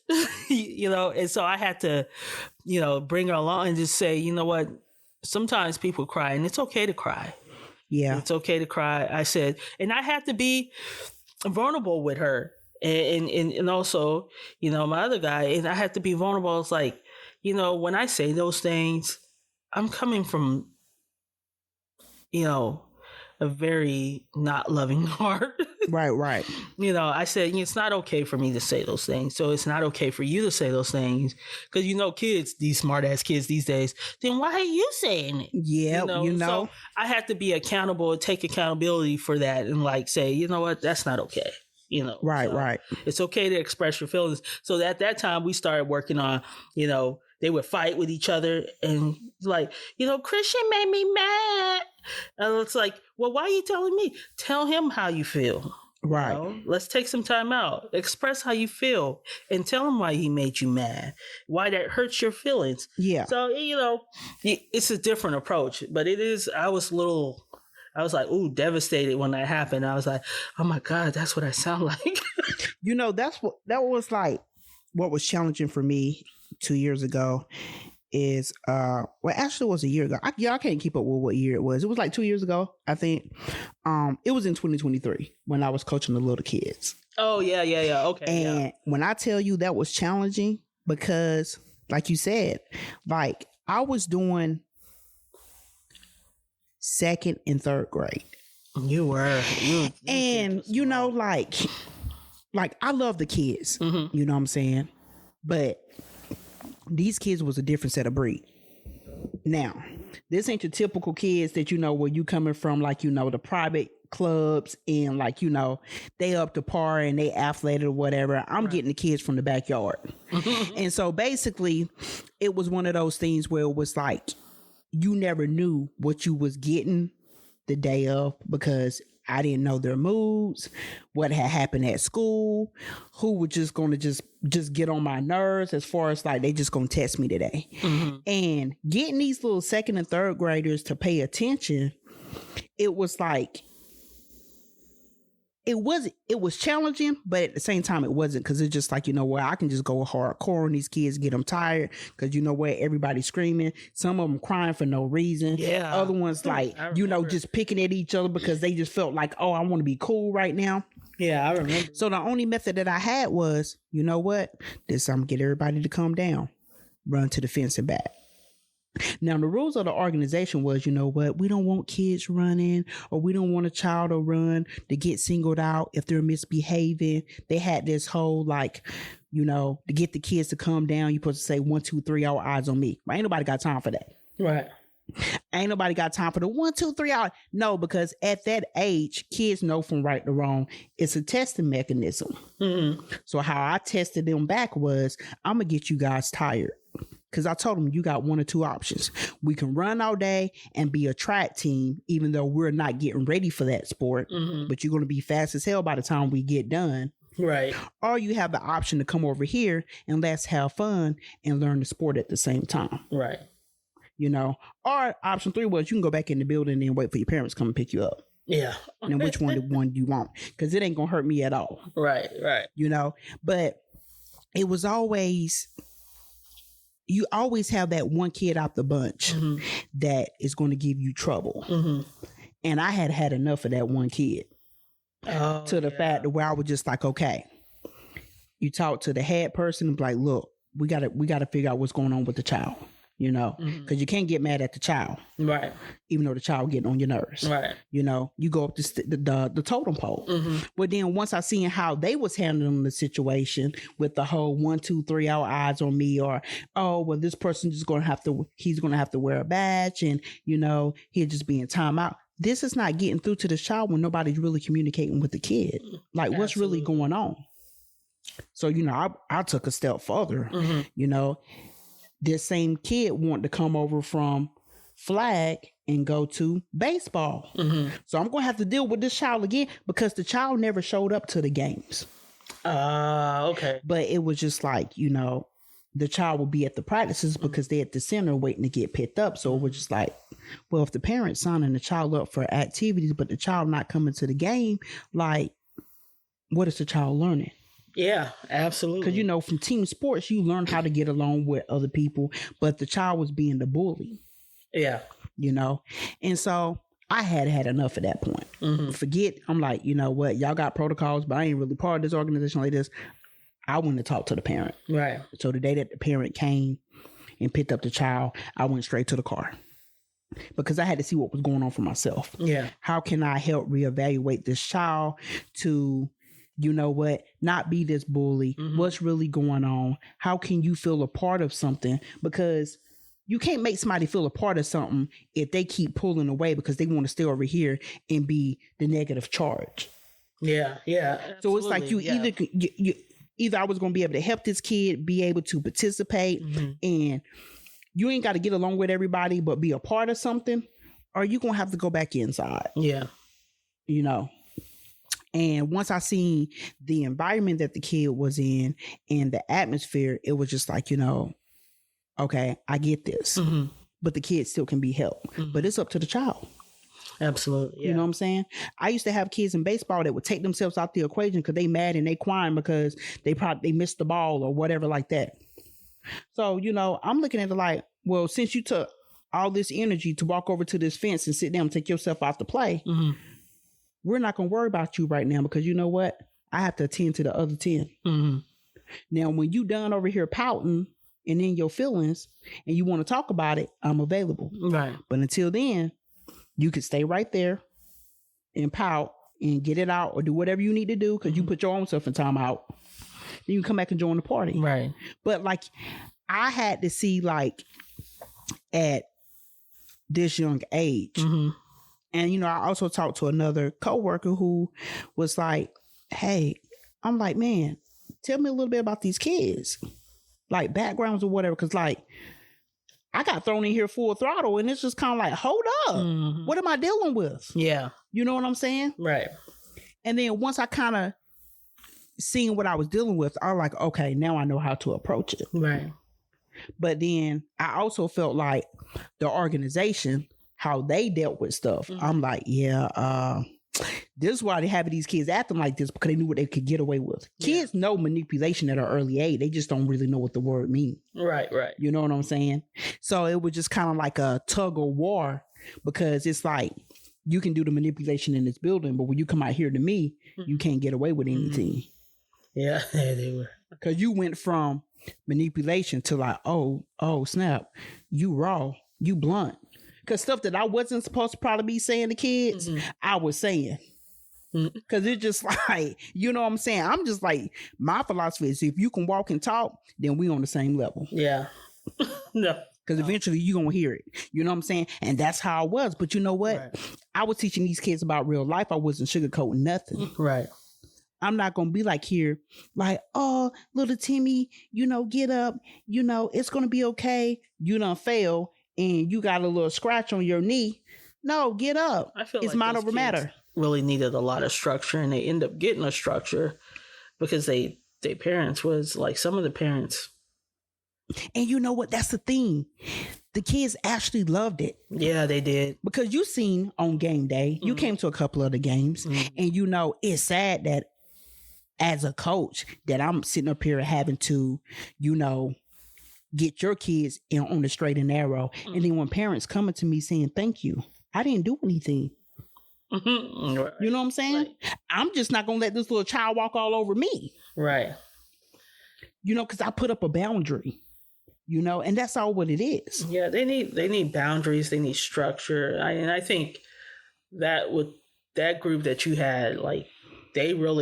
And so I had to, bring her along and just say, you know what? Sometimes people cry, and it's okay to cry. Yeah, it's okay to cry. I said, and I had to be vulnerable with her, and also, my other guy, and I had to be vulnerable. It's like, when I say those things, I'm coming from, a very not loving heart. Right. I said, it's not okay for me to say those things. So it's not okay for you to say those things. Because, kids, these smart ass kids these days, then why are you saying it? Yeah, So I had to be accountable, take accountability for that, and say, you know what, that's not okay. Right. It's okay to express your feelings. So at that time we started working on, they would fight with each other and like, Christian made me mad. And it's like, well, why are you telling me? Tell him how you feel. Right. Let's take some time out. Express how you feel and tell him why he made you mad, why that hurts your feelings. Yeah. So, it's a different approach, but I was like, ooh, devastated when that happened. I was like, oh my God, that's what I sound like. That was like what was challenging for me 2 years ago is actually it was a year ago. I can't keep up with what year it was. It was like 2 years ago, I think. It was in 2023 when I was coaching the little kids. Oh yeah. Okay. And when I tell you that was challenging, because like you said, like I was doing second and third grade. You were. And like I love the kids. Mm-hmm. You know what I'm saying? But these kids was a different set of breed. Now, this ain't your typical kids that where you coming from, like the private clubs and like they up to par and they athletic or whatever. I'm getting the kids from the backyard. And so basically it was one of those things where it was like you never knew what you was getting the day of, because I didn't know their moods, what had happened at school, who was just going to just get on my nerves, as far as like they just going to test me today. Mm-hmm. And getting these little second and third graders to pay attention, it was like, it was challenging, but at the same time it wasn't, because it's just like, I can just go hardcore on these kids, get them tired, because everybody's screaming, some of them crying for no reason. Yeah. Other ones like, just picking at each other because they just felt like, oh, I want to be cool right now. Yeah, I remember. So the only method that I had was, this I'm get everybody to calm down, run to the fence and back. Now, the rules of the organization was, we don't want kids running, or we don't want a child to run to get singled out if they're misbehaving. They had this whole like, to get the kids to calm down, you're supposed to say 1, 2, 3, all eyes on me. Ain't nobody got time for that. Right. Ain't nobody got time for the 1, 2, 3 hours. No, because at that age, kids know from right to wrong. It's a testing mechanism. Mm-hmm. So how I tested them back was, I'm going to get you guys tired. Because I told them, you got 1 or 2 options. We can run all day and be a track team, even though we're not getting ready for that sport. Mm-hmm. But you're going to be fast as hell by the time we get done. Right. Or you have the option to come over here and let's have fun and learn the sport at the same time. Right. Or option 3 was you can go back in the building and wait for your parents to come and pick you up. Yeah. And then which one do you want? Because it ain't going to hurt me at all. Right. But it was always... You always have that one kid out the bunch mm-hmm. that is going to give you trouble. Mm-hmm. And I had had enough of that one kid to the fact that where I was just like, okay, you talk to the head person and be like, look, we got to figure out what's going on with the child, because you can't get mad at the child. Right. Even though the child getting on your nerves. Right. You go up the totem pole. Mm-hmm. But then once I seen how they was handling the situation with the whole 1, 2, 3 hour eyes on me, or, oh, well, this person he's going to have to wear a badge, and, he'll just be in timeout. This is not getting through to the child when nobody's really communicating with the kid. Like, what's really going on? So, I took a step further. Mm-hmm. This same kid wanted to come over from flag and go to baseball. Mm-hmm. So I'm going to have to deal with this child again, because the child never showed up to the games. Okay. But it was just like, the child would be at the practices because they're at the center waiting to get picked up. So it was just like, well, if the parent's signing the child up for activities, but the child not coming to the game, like, what is the child learning? Yeah, absolutely. Because, from team sports, you learn how to get along with other people, but the child was being the bully. Yeah. And so I had enough at that point. Mm-hmm. I'm like, you know what? Y'all got protocols, but I ain't really part of this organization like this. I went to talk to the parent. Right. So the day that the parent came and picked up the child, I went straight to the car, because I had to see what was going on for myself. Yeah. How can I help reevaluate this child to, not be this bully? Mm-hmm. What's really going on? How can you feel a part of something? Because you can't make somebody feel a part of something if they keep pulling away because they want to stay over here and be the negative charge. Yeah. Yeah. So it's like you either either I was going to be able to help this kid be able to participate, and you ain't got to get along with everybody, but be a part of something, or you going to have to go back inside. Yeah. You know? And once I seen the environment that the kid was in and the atmosphere, it was just like, you know, okay, I get this, but the kid still can be helped, but it's up to the child. Absolutely. Yeah. You know what I'm saying? I used to have kids in baseball that would take themselves out the equation because they mad and they crying because they missed the ball or whatever like that. So, you know, I'm looking at it like, well, since you took all this energy to walk over to this fence and sit down and take yourself out to play, we're not going to worry about you right now because you know what? I have to attend to the other 10. Now, when you done over here pouting and in your feelings and you want to talk about it, I'm available. Right. But until then, you can stay right there and pout and get it out or do whatever you need to do because you put your own self in timeout. Then you can come back and join the party. Right. But like, I had to see like at this young age. And, you know, I also talked to another coworker who was like, hey, I'm like, man, tell me a little bit about these kids, like backgrounds or whatever. Cause like, I got thrown in here full throttle and it's just kind of like, hold up, what am I dealing with? Yeah. You know what I'm saying? Right. And then once I kind of seen what I was dealing with, I was like, okay, now I know how to approach it. Right. But then I also felt like the organization, how they dealt with stuff. I'm like, yeah, this is why they have these kids acting like this because they knew what they could get away with. Kids know manipulation at an early age. They just don't really know what the word means. Right. You know what I'm saying? So it was just kind of like a tug of war because it's like you can do the manipulation in this building, but when you come out here to me, you can't get away with anything. Yeah, they were. Because you went from manipulation to like, oh, snap, you raw, you blunt. Because stuff that I wasn't supposed to probably be saying to kids, I was saying. Because it's just like, you know what I'm saying? I'm just like, my philosophy is if you can walk and talk, then we on the same level. Yeah. No. Because eventually you're going to hear it. You know what I'm saying? And that's how I was. But you know what? Right. I was teaching these kids about real life. I wasn't sugarcoating nothing. Right. I'm not going to be like here, like, oh, little Timmy, you know, get up. You know, it's going to be okay. You done fail. And you got a little scratch on your knee. No, get up. I feel it's like mind over matter. Really needed a lot of structure, and they end up getting a structure because their parents was like some of the parents. And you know what? That's the thing. The kids actually loved it. Yeah, they did. Because you seen on game day, you came to a couple of the games, and you know it's sad that as a coach that I'm sitting up here having to, you know, get your kids on the straight and narrow. And then when parents coming to me saying, thank you, I didn't do anything. Right. You know what I'm saying? Right. I'm just not going to let this little child walk all over me. Right. You know, because I put up a boundary, you know, and that's all what it is. Yeah, they need boundaries. They need structure. And I think that with that group that you had, like, they were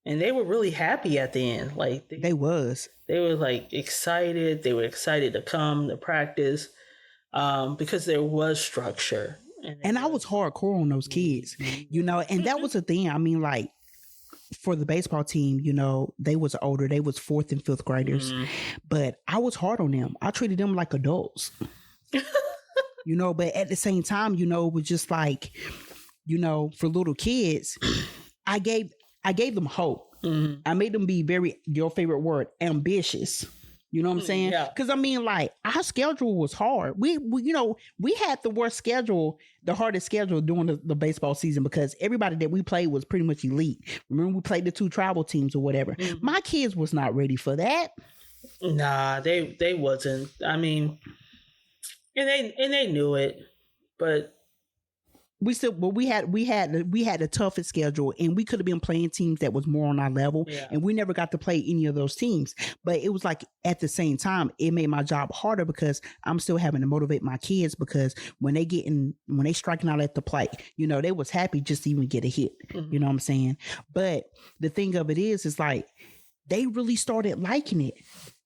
really happy at the end. Like they were like excited. They were excited to come to practice because there was structure. And I was hardcore on those kids, you know, and that was the thing. I mean, like for the baseball team, you know, they was older. They was 4th and 5th graders, but I was hard on them. I treated them like adults, you know, but at the same time, you know, it was just like, you know, for little kids, I gave them hope. I made them be your favorite word, ambitious. You know what I'm saying? Yeah. Because I mean, like, our schedule was hard. We you know, we had the worst schedule, the hardest schedule during the baseball season because everybody that we played was pretty much elite. Remember, we played the 2 travel teams or whatever. My kids was not ready for that. Nah, they wasn't. I mean, and they knew it, but we had the toughest schedule, and we could have been playing teams that was more on our level, and we never got to play any of those teams. But it was like at the same time, it made my job harder because I'm still having to motivate my kids because when they striking out at the plate, you know, they was happy just to even get a hit. You know what I'm saying? But the thing of it is like they really started liking it.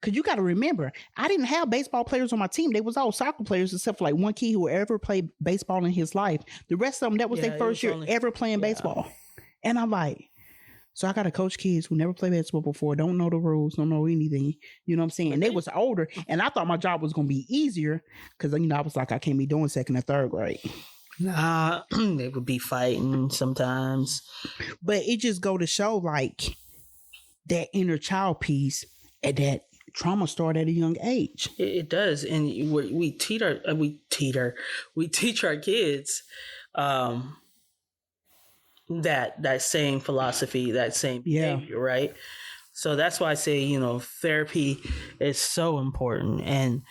Because you got to remember, I didn't have baseball players on my team. They was all soccer players except for like one kid who ever played baseball in his life. The rest of them, that was their first year ever playing baseball. And I'm like, So I got to coach kids who never played basketball before, don't know the rules, don't know anything. You know what I'm saying? And they was older, and I thought my job was going to be easier because, I was like, I can't be doing second and third grade. Nah, they would be fighting sometimes. But it just go to show, like, that inner child piece and that trauma start at a young age. It does. And we teach our kids that same philosophy, that same behavior, right? So that's why I say, therapy is so important, and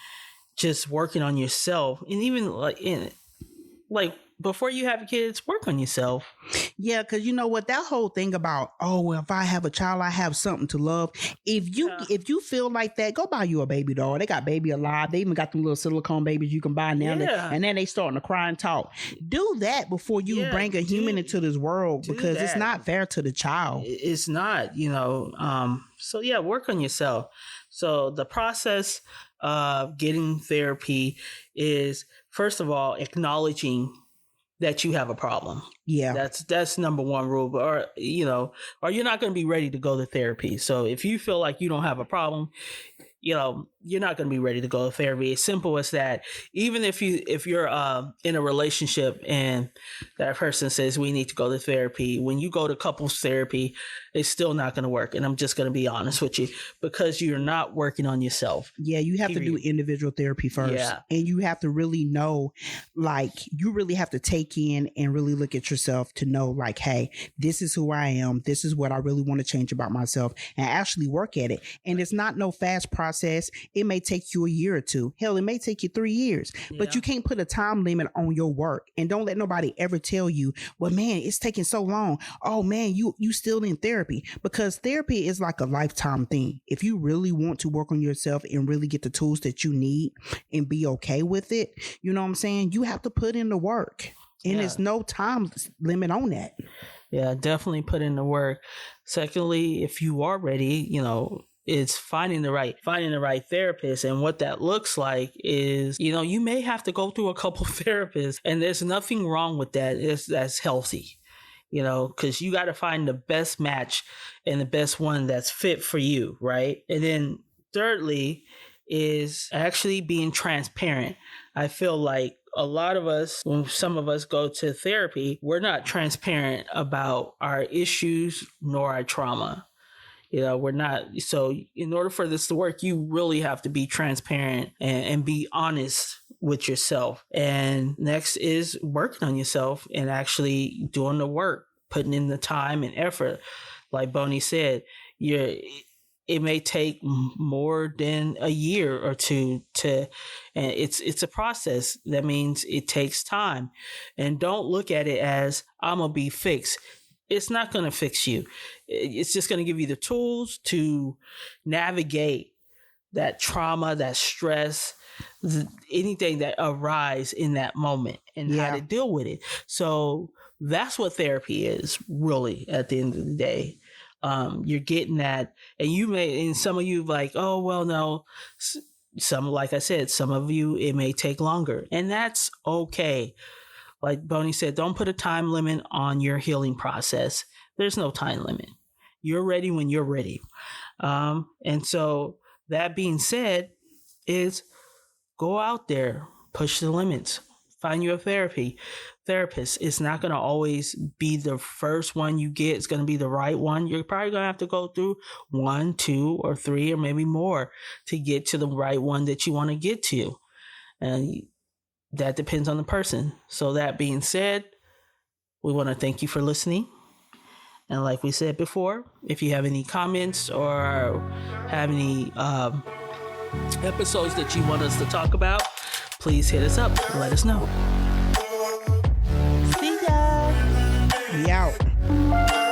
just working on yourself, and even like before you have kids, work on yourself. Yeah, because you know what, that whole thing about, if I have a child, I have something to love. If you feel like that, go buy you a baby doll. They got Baby Alive. They even got them little silicone babies you can buy now. Yeah. And then they starting to cry and talk. Do that before you bring a human into this world, because it's not fair to the child. It's not, So yeah, work on yourself. So the process of getting therapy is, first of all, acknowledging that you have a problem. Yeah. That's number one rule. Or you're not going to be ready to go to therapy. So if you feel like you don't have a problem, you're not going to be ready to go to therapy. As simple as that. Even if you're in a relationship and that person says we need to go to therapy, when you go to couples therapy, it's still not going to work. And I'm just going to be honest with you, because you're not working on yourself. Yeah, you have to do individual therapy first. Yeah. And you have to really know, like, you really have to take in and really look at yourself to know, like, hey, this is who I am. This is what I really want to change about myself, and actually work at it. And it's not no fast process. It may take you a year or two. Hell, it may take you 3 years. Yeah. But you can't put a time limit on your work. And don't let nobody ever tell you, well, man, it's taking so long. Oh, man, you still in therapy. Because therapy is like a lifetime thing. If you really want to work on yourself and really get the tools that you need and be okay with it, you know what I'm saying? You have to put in the work. And there's no time limit on that. Yeah, definitely put in the work. Secondly, if you are ready, it's finding the right therapist. And what that looks like is, you may have to go through a couple therapists, and there's nothing wrong with that. That's healthy, because you got to find the best match and the best one that's fit for you. Right. And then thirdly is actually being transparent. I feel like a lot of us, when some of us go to therapy, we're not transparent about our issues nor our trauma. We're not. So in order for this to work, you really have to be transparent and be honest with yourself. And next is working on yourself and actually doing the work, putting in the time and effort. Like Bonnie said, it may take more than a year or two and it's a process. That means it takes time. And don't look at it as, I'm going to be fixed. It's not going to fix you. It's just going to give you the tools to navigate that trauma, that stress, anything that arises in that moment, and how to deal with it. So that's what therapy is, really, at the end of the day. You're getting that, and some of you like, oh, well, no, some, like I said, some of you, it may take longer, and that's okay. Like Bonnie said, don't put a time limit on your healing process. There's no time limit. You're ready when you're ready. And so that being said, is go out there, push the limits, find you a therapist. It's not going to always be the first one you get. It's going to be the right one. You're probably going to have to go through 1, 2, or 3, or maybe more to get to the right one that you want to get to. And that depends on the person. So that being said, we want to thank you for listening. And like we said before, if you have any comments or have any episodes that you want us to talk about, please hit us up and let us know. See ya. We out.